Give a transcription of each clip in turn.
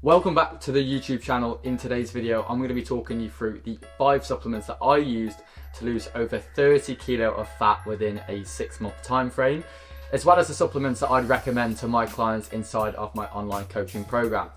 Welcome back to the YouTube channel. In today's video, I'm going to be talking you through the 5 supplements that I used to lose over 30 kilo of fat within a 6-month time frame, as well as the supplements that I'd recommend to my clients inside of my online coaching program.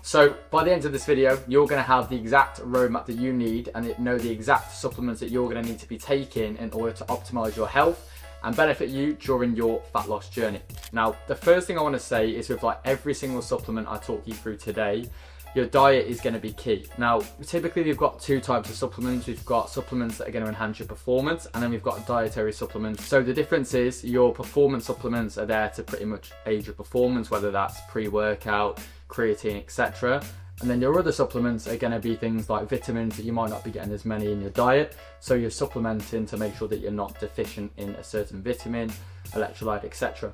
So by the end of this video, you're going to have the exact roadmap that you need and know the exact supplements that you're going to need to be taking in order to optimize your health and benefit you during your fat loss journey. Now, the first thing I want to say is with every single supplement I talk you through today, your diet is going to be key. Now, typically we've got 2 types of supplements. We've got supplements that are going to enhance your performance, and then we've got dietary supplements. So the difference is your performance supplements are there to pretty much aid your performance, whether that's pre-workout, creatine, etc. And then your other supplements are going to be things like vitamins that you might not be getting as many in your diet. So you're supplementing to make sure that you're not deficient in a certain vitamin, electrolyte, etc.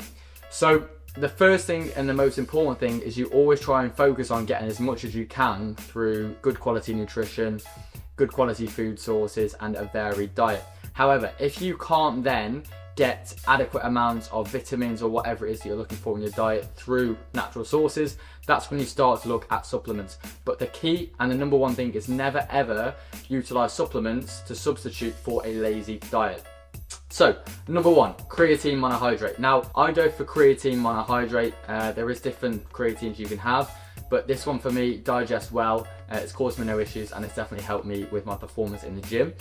So the first thing and the most important thing is you always try and focus on getting as much as you can through good quality nutrition, good quality food sources, and a varied diet. However, if you can't then get adequate amounts of vitamins or whatever it is that you're looking for in your diet through natural sources, that's when you start to look at supplements. But the key and the number one thing is never ever utilize supplements to substitute for a lazy diet. So, number 1, creatine monohydrate. Now, I go for creatine monohydrate. There is different creatines you can have, but this one for me digests well. It's caused me no issues, and it's definitely helped me with my performance in the gym.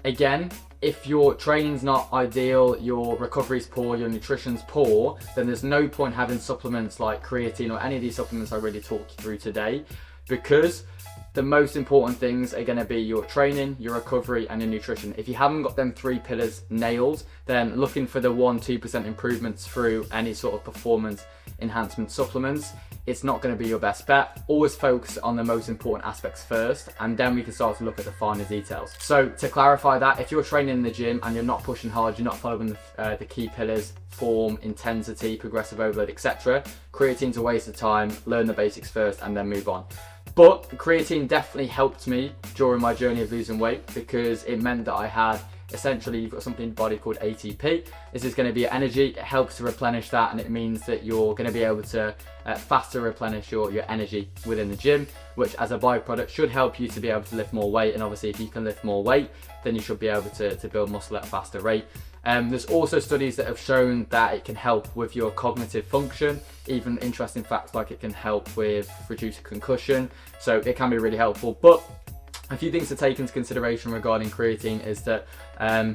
Again, if your training's not ideal, your recovery's poor, your nutrition's poor, then there's no point having supplements like creatine or any of these supplements I really talked you through today, because the most important things are going to be your training, your recovery, and your nutrition. If you haven't got them 3 pillars nailed, then looking for the 1-2% improvements through any sort of performance enhancement supplements, it's not going to be your best bet. Always focus on the most important aspects first, and then we can start to look at the finer details. So to clarify that, if you're training in the gym and you're not pushing hard, you're not following the key pillars, form, intensity, progressive overload, etc., creatine's a waste of time. Learn the basics first and then move on. But creatine definitely helped me during my journey of losing weight, because it meant that I had, essentially, you've got something in the body called ATP. This is going to be energy. It helps to replenish that, and it means that you're going to be able to faster replenish your energy within the gym, which as a byproduct should help you to be able to lift more weight. And obviously, if you can lift more weight, then you should be able to build muscle at a faster rate. There's also studies that have shown that it can help with your cognitive function, even interesting facts like it can help with reducing concussion, so it can be really helpful. But a few things to take into consideration regarding creatine is that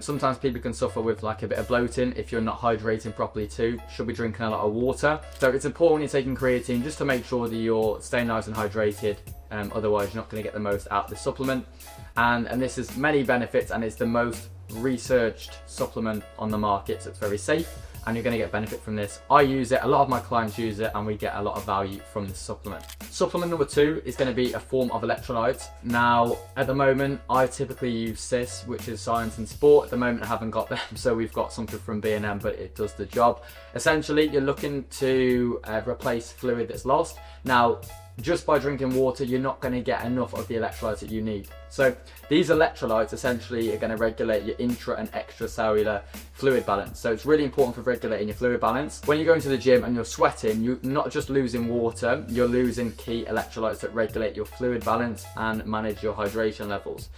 sometimes people can suffer with a bit of bloating if you're not hydrating properly too. Should be drinking a lot of water. So it's important when you're taking creatine just to make sure that you're staying nice and hydrated, otherwise you're not going to get the most out of the supplement. And this has many benefits, and it's the most researched supplement on the market, so it's very safe and you're going to get benefit from this. I use it, a lot of my clients use it, and we get a lot of value from this supplement. Supplement number 2 is going to be a form of electrolytes. Now, at the moment, I typically use CIS, which is Science and Sport. At the moment, I haven't got them, so we've got something from B&M, but it does the job. Essentially, you're looking to replace fluid that's lost. Now, just by drinking water, you're not going to get enough of the electrolytes that you need. So these electrolytes essentially are going to regulate your intra and extracellular fluid balance. So it's really important for regulating your fluid balance. When you're going to the gym and you're sweating, you're not just losing water, you're losing key electrolytes that regulate your fluid balance and manage your hydration levels.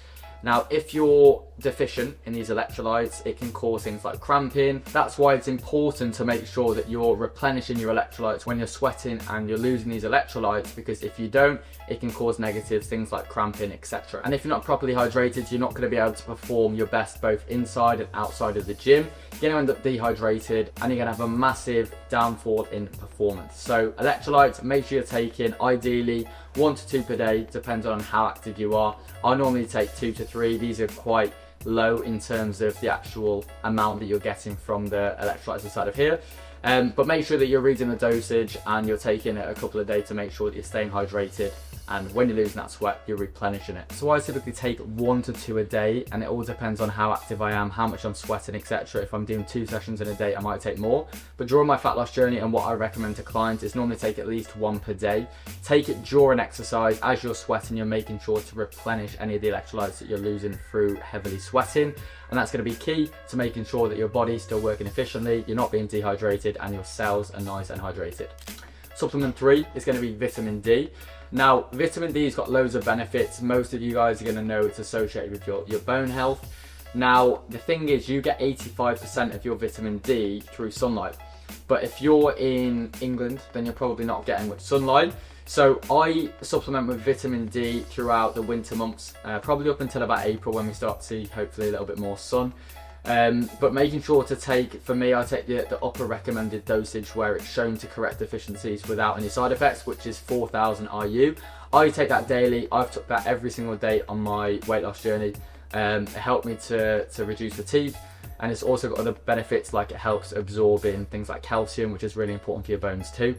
Now, if you're deficient in these electrolytes, it can cause things like cramping. That's why it's important to make sure that you're replenishing your electrolytes when you're sweating and you're losing these electrolytes, because if you don't, it can cause negatives, things like cramping, etc. And if you're not properly hydrated, you're not going to be able to perform your best both inside and outside of the gym. You're going to end up dehydrated, and you're going to have a massive downfall in performance. So electrolytes, make sure you're taking ideally 1 to 2 per day, depends on how active you are. I normally take 2 to 3. These are quite low in terms of the actual amount that you're getting from the electrolytes inside of here. But make sure that you're reading the dosage and you're taking it a couple of days to make sure that you're staying hydrated, and when you're losing that sweat, you're replenishing it. So I typically take 1 to 2 a day, and it all depends on how active I am, how much I'm sweating, etc. If I'm doing 2 sessions in a day, I might take more. But during my fat loss journey, and what I recommend to clients is normally take at least 1 per day. Take it during exercise. As you're sweating, you're making sure to replenish any of the electrolytes that you're losing through heavily sweating. And that's going to be key to making sure that your body's still working efficiently, you're not being dehydrated, and your cells are nice and hydrated. Supplement 3 is going to be vitamin D. Now, vitamin D has got loads of benefits. Most of you guys are going to know it's associated with your bone health. Now, the thing is, you get 85% of your vitamin D through sunlight. But if you're in England, then you're probably not getting much sunlight. So I supplement with vitamin D throughout the winter months, probably up until about April when we start to see hopefully a little bit more sun. But making sure to take, for me, I take the upper recommended dosage where it's shown to correct deficiencies without any side effects, which is 4,000 IU. I take that daily. I've took that every single day on my weight loss journey. It helped me to reduce fatigue, and it's also got other benefits like it helps absorb in things like calcium, which is really important for your bones too.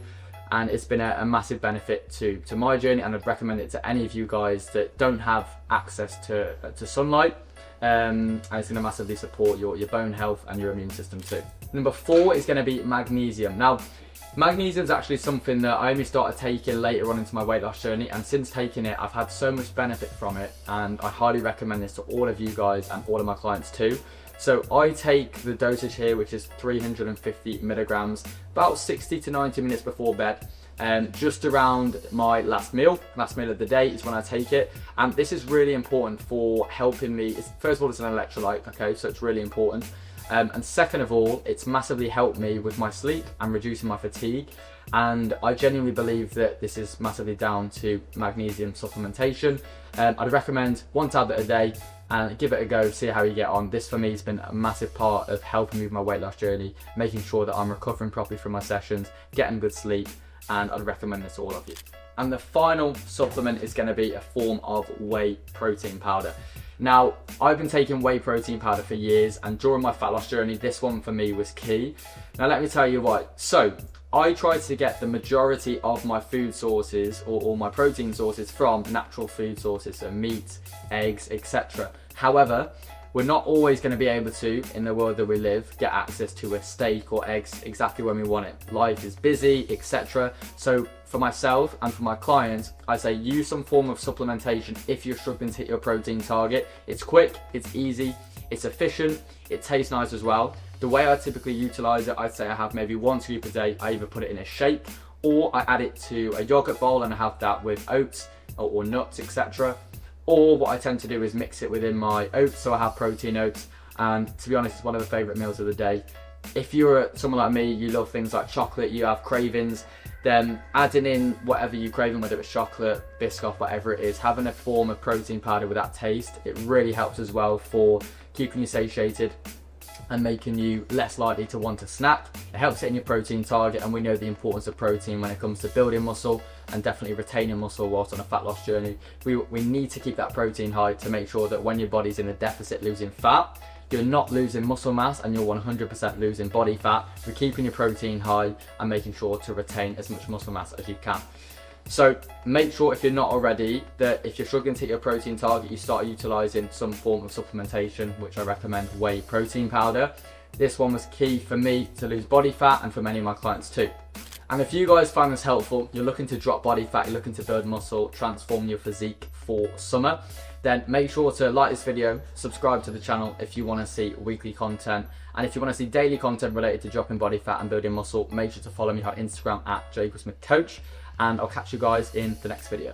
And it's been a massive benefit to my journey, and I'd recommend it to any of you guys that don't have access to sunlight. And it's going to massively support your bone health and your immune system too. Number 4 is going to be magnesium. Now, magnesium is actually something that I only started taking later on into my weight loss journey, and since taking it, I've had so much benefit from it, and I highly recommend this to all of you guys and all of my clients too. So I take the dosage here, which is 350 milligrams, about 60 to 90 minutes before bed. Just around my last meal of the day is when I take it. And this is really important for helping me. First of all, it's an electrolyte, okay, so it's really important. And second of all, it's massively helped me with my sleep and reducing my fatigue. And I genuinely believe that this is massively down to magnesium supplementation. I'd recommend 1 tablet a day and give it a go, see how you get on. This for me has been a massive part of helping me with my weight loss journey, making sure that I'm recovering properly from my sessions, getting good sleep, and I'd recommend this to all of you. And the final supplement is going to be a form of whey protein powder. Now, I've been taking whey protein powder for years, and during my fat loss journey, this one for me was key. Now, let me tell you why. So, I try to get the majority of my food sources or my protein sources from natural food sources, so meat, eggs, etc. However, we're not always going to be able to, in the world that we live, get access to a steak or eggs exactly when we want it. Life is busy, etc. So for myself and for my clients, I say use some form of supplementation if you're struggling to hit your protein target. It's quick, it's easy, it's efficient, it tastes nice as well. The way I typically utilize it, I'd say I have maybe 1 scoop a day. I either put it in a shake or I add it to a yogurt bowl and I have that with oats or nuts, etc. Or what I tend to do is mix it within my oats, so I have protein oats, and to be honest, it's one of the favourite meals of the day. If you're someone like me, you love things like chocolate, you have cravings, then adding in whatever you're craving, whether it's chocolate, Biscoff, whatever it is, having a form of protein powder with that taste, it really helps as well for keeping you satiated and making you less likely to want to snack. It helps hitting your protein target, and we know the importance of protein when it comes to building muscle and definitely retaining muscle whilst on a fat loss journey. We need to keep that protein high to make sure that when your body's in a deficit losing fat, you're not losing muscle mass and you're 100% losing body fat. You're keeping your protein high and making sure to retain as much muscle mass as you can. So make sure, if you're not already, that if you're struggling to hit your protein target, you start utilising some form of supplementation, which I recommend whey protein powder. This one was key for me to lose body fat and for many of my clients too. And if you guys find this helpful, you're looking to drop body fat, you're looking to build muscle, transform your physique for summer, then make sure to like this video, subscribe to the channel if you want to see weekly content. And if you want to see daily content related to dropping body fat and building muscle, make sure to follow me on Instagram at JacobSmithCoach. And I'll catch you guys in the next video.